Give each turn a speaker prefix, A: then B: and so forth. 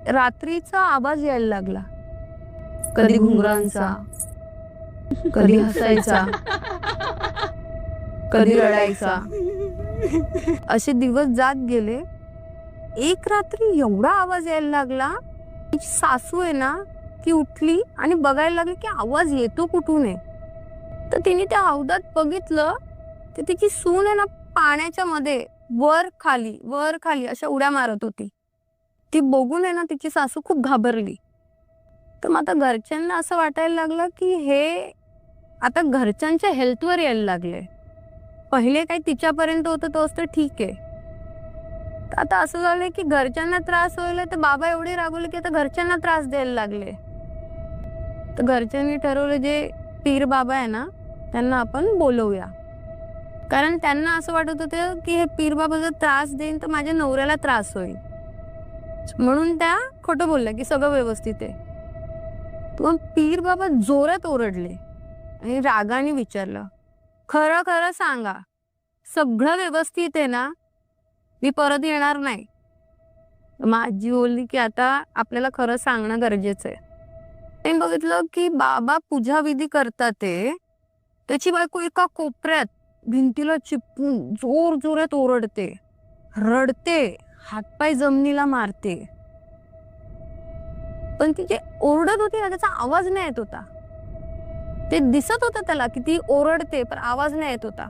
A: रात्रीचा आवाज यायला लागला, कधी घुंगरांचा, कधी हसायचा, कधी रडायचा. असे दिवस जात गेले. एक रात्री एवढा आवाज यायला लागला, तिची सासू आहे ना ती उठली आणि बघायला लागली की आवाज येतो कुठून आहे. तर तिने त्या हौदात बघितलं तर तिची सून आहे ना पाण्याच्या मध्ये वर खाली अशा उड्या मारत होती. ती बघून आहे ना तिची सासू खूप घाबरली. तर मग आता घरच्यांना असं वाटायला लागलं की हे आता घरच्यांच्या हेल्थवर यायला लागले. पहिले काही तिच्यापर्यंत होतं तो असतं ठीक आहे. आता असं झालंय की घरच्यांना त्रास व्हायला, तर बाबा एवढे रागवले की आता घरच्यांना त्रास द्यायला लागले. तर घरच्यांनी ठरवलं जे पीर बाबा आहे ना त्यांना आपण बोलवूया. कारण त्यांना असं वाटत होतं की हे पीर बाबा जर त्रास देईन तर माझ्या नवऱ्याला त्रास होईल. म्हणून त्या खोटं बोलल्या की सगळं व्यवस्थित आहे. मग पीर बाबा जोरात ओरडले आणि रागाने विचारलं, खरं खरं सांगा, सगळं व्यवस्थित आहे ना? मी परत येणार नाही. मग आजी बोलली की आता आपल्याला खरं सांगणं गरजेचं आहे. ते बघितलं की बाबा पूजा विधी करतात ते, त्याची बायको एका कोपऱ्यात भिंतीला चिपकून जोर जोरात ओरडते, रडते, हातपाय जमिनीला मारते. पण ती जे ओरडत होती ना त्याचा आवाज नाही येत होता. ते दिसत होतं त्याला की ती ओरडते पण आवाज नाही येत होता.